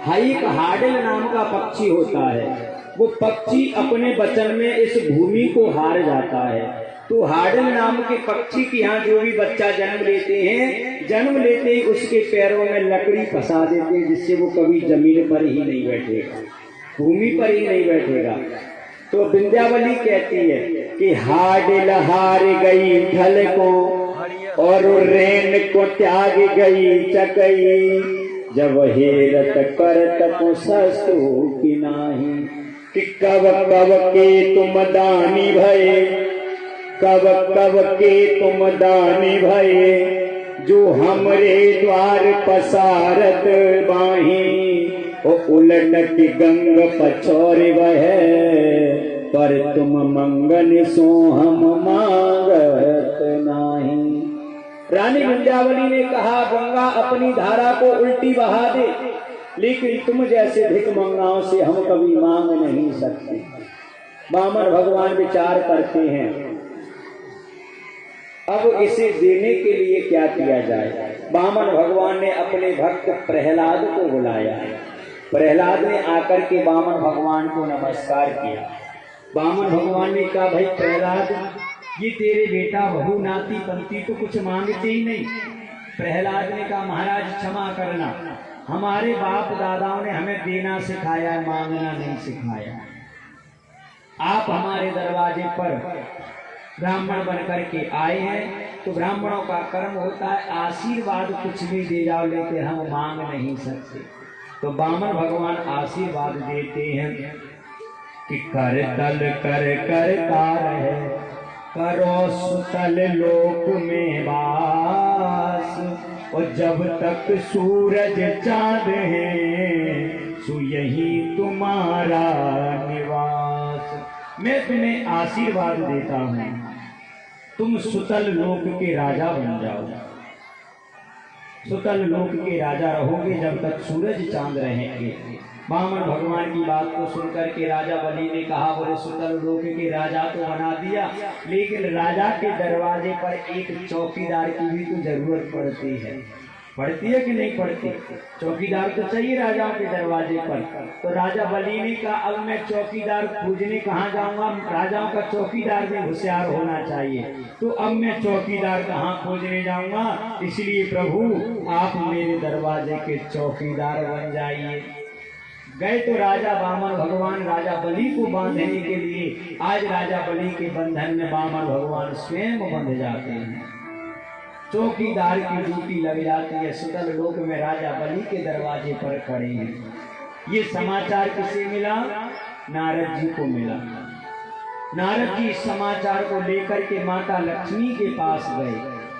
एक हाडल नाम का पक्षी होता है। वो पक्षी अपने वचन में इस भूमि को हार जाता है। तो हाडल नाम के पक्षी के यहाँ जो भी बच्चा जन्म लेते हैं, जन्म लेते ही उसके पैरों में लकड़ी फंसा देते हैं, जिससे वो कभी जमीन पर ही नहीं बैठेगा, भूमि पर ही नहीं बैठेगा। तो विंध्यावली कहती है कि हाडल हार गई ढल को और रेन को त्याग गई चकई, जब हेरत करत को सस्तु की नाही, कि कब कब के तुम दानी भये, कब कब के तुम दानी भये, जो हमरे द्वार पसारत बाही, उलट की गंग पछोर वह, पर तुम मंगन सो हम मांगत नाही। रानी विंध्यावली ने कहा गंगा अपनी धारा को उल्टी बहा दे, लेकिन तुम जैसे भिखमंगाओं से हम कभी मांग नहीं सकते। वामन भगवान विचार करते हैं अब इसे देने के लिए क्या किया जाए। वामन भगवान ने अपने भक्त प्रहलाद को बुलाया। प्रहलाद ने आकर के वामन भगवान को नमस्कार किया। वामन भगवान ने कहा भाई प्रहलाद, ये तेरे बेटा बहू नाती पंती तो कुछ मांगते ही नहीं। प्रहलाद ने कहा महाराज क्षमा करना, हमारे बाप दादाओं ने हमें देना सिखाया है, मांगना नहीं सिखाया। आप हमारे दरवाजे पर ब्राह्मण बनकर के आए हैं, तो ब्राह्मणों का कर्म होता है आशीर्वाद कुछ भी दे जाओ, लेकिन हम मांग नहीं सकते। तो वामन भगवान आशीर्वाद देते हैं कि कर तल कर करता रहे, करो सुतल लोक में वास, और जब तक सूरज चांद है सो यही तुम्हारा निवास। मैं तुम्हें आशीर्वाद देता हूँ, तुम सुतल लोक के राजा बन जाओ। सुतल लोक के राजा रहोगे जब तक सूरज चांद रहेंगे। वामन भगवान की बात को सुनकर के राजा बलि ने कहा बोले सुतल लोक के राजा तो बना दिया, लेकिन राजा के दरवाजे पर एक चौकीदार की भी तो जरूरत पड़ती है। पड़ती है कि नहीं पड़ती? चौकीदार तो चाहिए राजाओं के दरवाजे पर। तो राजा बलि ने कहा अब मैं चौकीदार खोजने कहाँ जाऊंगा, राजाओं का चौकीदार भी होशियार होना चाहिए। तो अब मैं चौकीदार कहाँ खोजने जाऊंगा, इसलिए प्रभु आप मेरे दरवाजे के चौकीदार बन जाइए। गए तो राजा वामन भगवान राजा बलि को बांधने के लिए, आज राजा बलि के बंधन में वामन भगवान स्वयं बंध जाते हैं। चौकीदार की ड्यूटी लग जाती है। सुतल लोक में राजा बलि के दरवाजे पर खड़े हैं। ये समाचार किसे मिला? नारद जी को मिला। नारद जी इस समाचार को लेकर के माता लक्ष्मी के पास गए।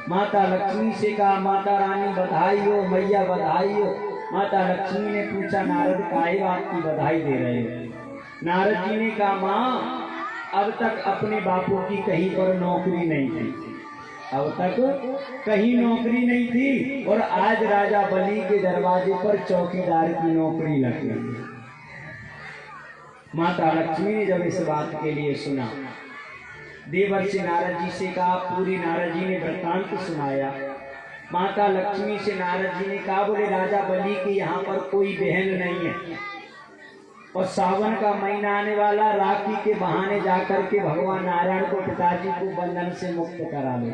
माता लक्ष्मी से कहा माता रानी बधाई हो, मैया बधाई हो। माता लक्ष्मी ने पूछा नारद काहे आपकी बधाई दे रहे हो? नारद जी ने कहा माँ अब तक अपने बापू की कहीं पर नौकरी नहीं थी, अब तक कहीं नौकरी नहीं थी, और आज राजा बलि के दरवाजे पर चौकीदार की नौकरी लग गई। माता लक्ष्मी ने जब इस बात के लिए सुना, देवर्षि नारद जी से कहा, पूरी नारद जी ने वृत्तांत सुनाया। माता लक्ष्मी से नारद जी ने कहा बोले राजा बलि के यहाँ पर कोई बहन नहीं है, और सावन का महीना आने वाला, राखी के बहाने जाकर के भगवान नारायण को पिताजी को बंधन से मुक्त करा लो।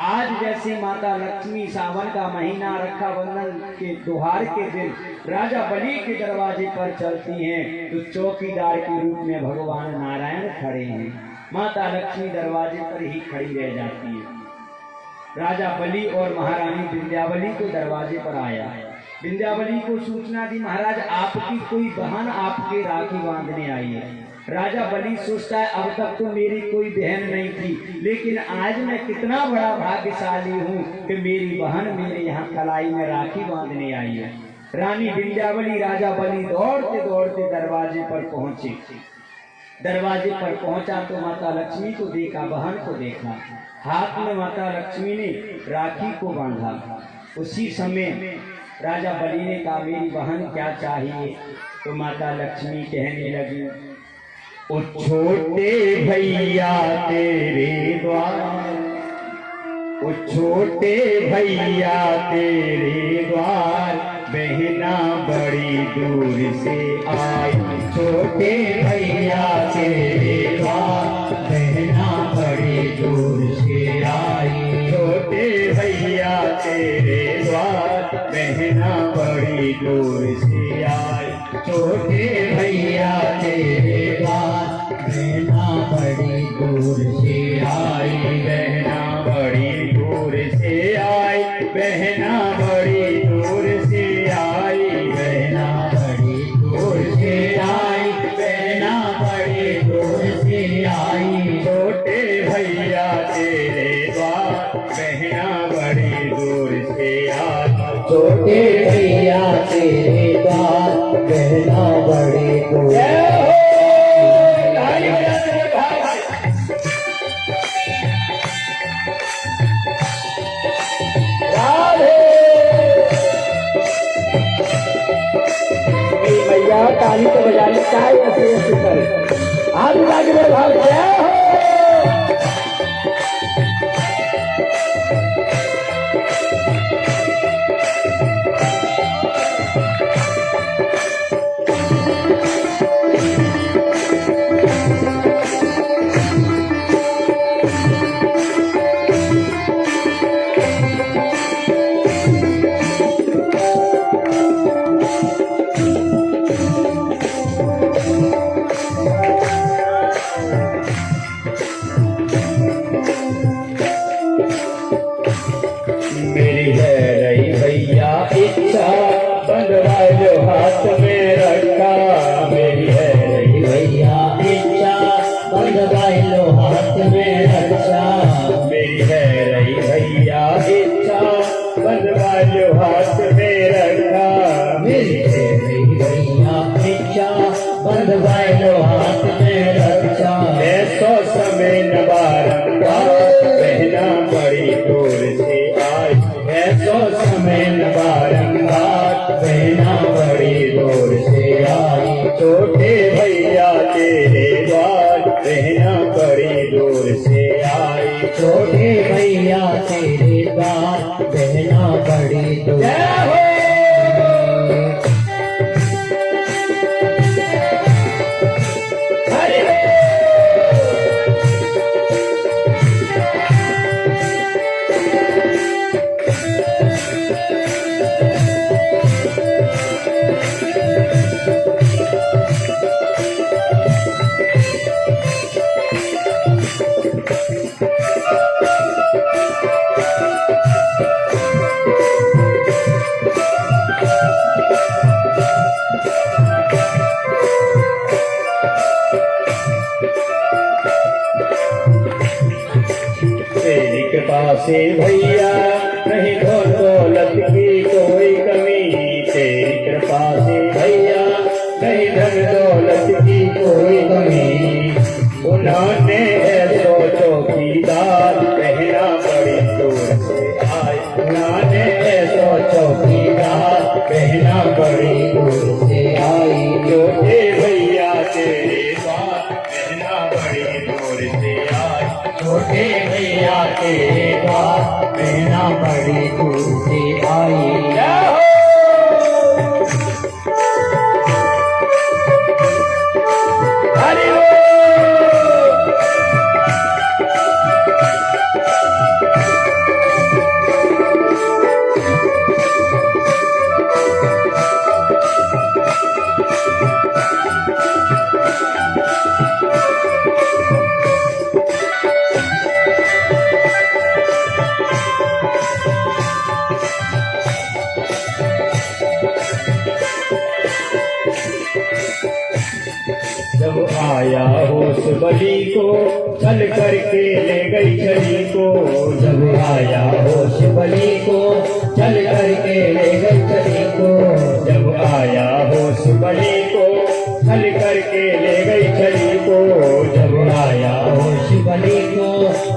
आज जैसे माता लक्ष्मी सावन का महीना रक्षाबंधन के त्योहार के दिन राजा बलि के दरवाजे पर चलती हैं, तो चौकीदार के रूप में भगवान नारायण खड़े हैं। माता लक्ष्मी दरवाजे पर ही खड़ी रह जाती है। राजा बलि और महारानी विंध्यावली को दरवाजे पर आया। विंध्यावली को सूचना दी महाराज आपकी कोई बहन आपके राखी बांधने आई है। राजा बलि सोचता है अब तक तो मेरी कोई बहन नहीं थी, लेकिन आज मैं कितना बड़ा भाग्यशाली हूँ कि मेरी बहन मेरे यहाँ कलाई में राखी बांधने आई है। रानी विंध्यावली राजा बलि दौड़ते दौड़ते दरवाजे पर पहुंचे। दरवाजे पर पहुंचा तो माता लक्ष्मी को देखा, बहन को देखा, हाथ में माता लक्ष्मी ने राखी को बांधा। उसी समय राजा बलि ने कहा मेरी बहन क्या चाहिए? तो माता लक्ष्मी कहने लगी ओ छोटे भैया तेरे द्वार, ओ छोटे भैया तेरे द्वार, बहना बड़ी दूर से आई, छोटे भैया तेरे द्वार बहना बड़ी दूर से आई, छोटे भैया तेरे द्वार बहना बड़ी दूर से आई, छोटे भैया तेरे द्वार बहना बड़ी दूर से आई, बहना बड़ी दूर से आई, बहना बड़ी दूर से आई, बहना बड़ी दूर से आई, बहना बड़ी दूर से आई, छोटे भैया तेरे द्वार बहना बड़ी दूर से आई, छोटे भैया तेरे द्वार बहना बड़ी दूर से आई। भैया ताली तो बजाने का है, ऐसे ऐसे करे हाथ उठा के बोल भाग गया हो। मेरी है रही भैया इच्छा बंधवा जो हाथ में रखा, मेरी है रही भैया इच्छा बंधवा लो हाथ में रखा, मेरी है रही भैया इच्छा बंधवा जो हाथ में रखा, मेरी है रही भैया इच्छा बंधवा लो हाथ में रखा, ऐसो समय न बारंबार बहना बड़ी दूर से आई, ऐसो समय न बारंबार बहना बड़ी दूर से आई, छोटे भैया तेरे द्वार बहना बड़ी दूर से आई, छोटे भैया तेरे द्वार बहना बड़ी दूर से आई। तेरी कृपा से भैया नहीं धन दौलत की कोई कमी, तेरी कृपा से भैया नहीं धन दौलत की कोई कमी, उन्होंने ऐसो चौकीदार बहना बड़ी दूर से आए, उन्होंने ऐसो चौकीदार बहना बड़ी दूर से आई, छोटे भैया तेरे द्वार बहना बड़ी दूर से आई, छोटे भैया तेरे द्वार बहना बड़ी दूर से आई। जब आया होश बली को चल करके ले गई छली को, जब आया होश बली को चल करके ले गई छली को, जब आया होश बली को चल करके ले गई छली को, जब आया होश बली को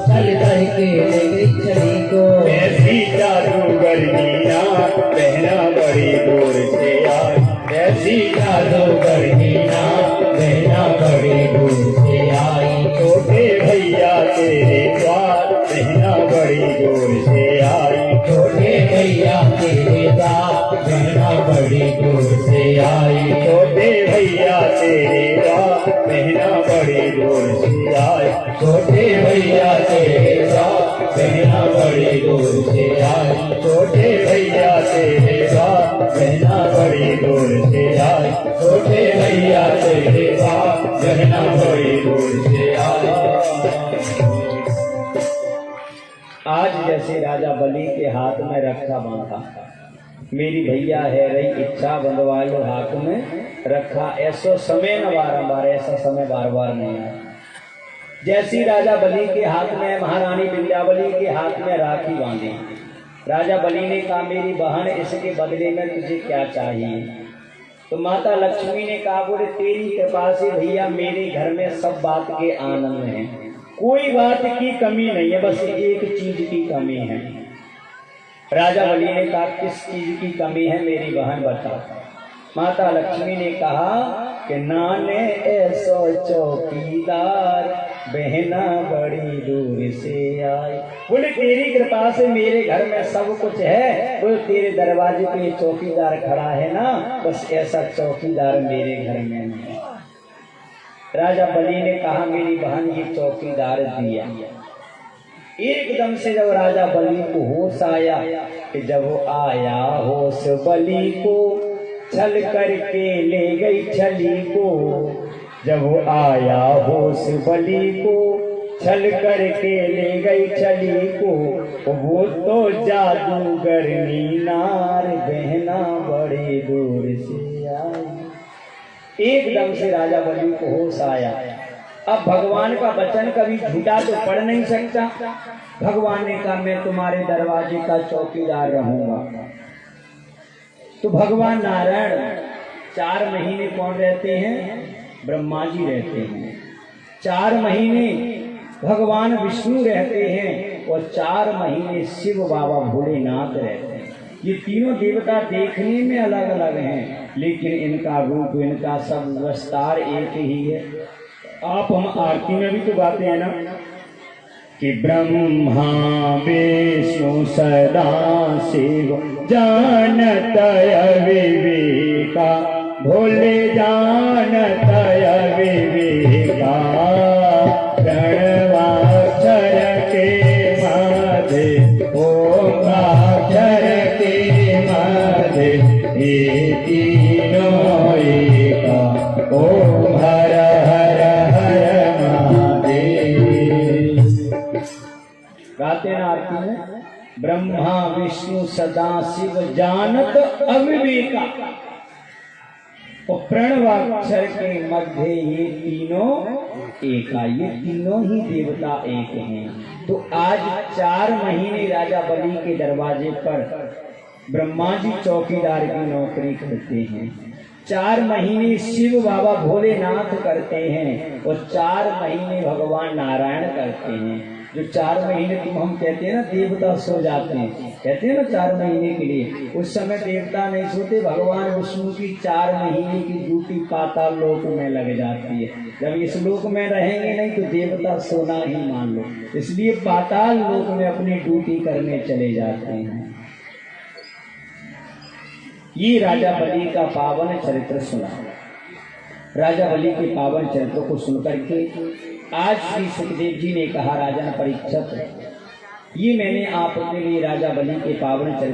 चल करके ले गई छली को, ऐसी जादूगर मीना बहना बड़ी दूर से आई, ऐसी जादूगर मीना बहना बड़ी दूर से आई, छोटे भैया तेरे द्वार बहना बड़ी दूर से आई, छोटे भैया तेरे द्वार बहना बड़ी दूर से आई, छोटे भैया तेरे साथ बहना बड़ी दूर से आई, छोटे भैया तेरे साथ बहना बड़ी दूर से आई, छोटे भैया तेरे साथ बहना बड़ी दूर से आई, छोटे भैया तेरे साथ बहना बड़ी दूर से आई। आज जैसे राजा बलि के हाथ में रखा बांधा, मेरी भैया है रही इच्छा बंधवा लो हाथ में रखा, ऐसा समय न बारंबार, ऐसा समय बार बार नहीं आया। जैसी राजा बलि के हाथ में महारानी विंध्यावली के हाथ में राखी बांधी, राजा बलि ने कहा मेरी बहन इसके बदले में तुझे क्या चाहिए? तो माता लक्ष्मी ने कहा बोले तेरी कृपा से भैया मेरे घर में सब बात के आनंद है, कोई बात की कमी नहीं है, बस एक चीज की कमी है। राजा बलि ने कहा किस चीज की कमी है मेरी बहन बता। माता लक्ष्मी ने कहा कि नाने ऐसो चौकीदार बहना बड़ी दूर से आई। बोले तेरी कृपा से मेरे घर में सब कुछ है, बोले तेरे दरवाजे पे चौकीदार खड़ा है ना, बस ऐसा चौकीदार मेरे घर में नहीं। राजा बलि ने कहा मेरी बहन ये चौकीदार दिया। एकदम से जब राजा बलि को होश आया कि जब वो आया होश बलि को छल करके ले गई छली को, जब वो आया होश बलि को छल करके ले गई छली को, वो तो जादूगरनी नार बहना बड़ी दूर से आई। एकदम से राजा बलि को होश आया। अब भगवान का वचन कभी झूठा तो पढ़ नहीं सकता। भगवान ने कहा मैं तुम्हारे दरवाजे का चौकीदार रहूंगा। तो भगवान नारायण 4 महीने कौन रहते हैं? ब्रह्मा जी रहते हैं। 4 महीने भगवान विष्णु रहते हैं और 4 महीने शिव बाबा भोलेनाथ रहते हैं। ये तीनों देवता देखने में अलग अलग हैं, लेकिन इनका रूप इनका सब विस्तार एक ही है। आप हम आरती में भी तो गाते हैं ना कि ब्रह्मा विष्णु सदा शिव जानत विवेका, भोले जानत विवेका, प्रणवाक्षर के मध्य ओंकार के मध्य ये तीनों एका, ओम हर हर हर महादेव। गाते ना आरती में ब्रह्मा विष्णु सदा शिव जानत अविवेका, और प्रणवाक्षर के मध्य ये तीनों एका, ये तीनों ही देवता एक हैं। तो आज 4 महीने राजा बलि के दरवाजे पर ब्रह्मा जी चौकीदार की नौकरी करते हैं, 4 महीने शिव बाबा भोलेनाथ करते हैं और 4 महीने भगवान नारायण करते हैं। जो 4 महीने तुम हम कहते हैं ना देवता सो जाते हैं, कहते हैं ना 4 महीने के लिए, उस समय देवता नहीं सोते। भगवान विष्णु की 4 महीने की ड्यूटी पाताल लोक में लग जाती है। जब इस लोक में रहेंगे नहीं तो देवता सोना ही मान लो, इसलिए पाताल लोक में अपनी ड्यूटी करने चले जाते हैं। ये राजा बलि का पावन चरित्र सुना। राजा बलि के पावन चरित्र को सुनकर के आज श्री सुखदेव जी ने कहा राजन परीक्षित, ये मैंने आपके लिए राजा बलि के पावन चरित्र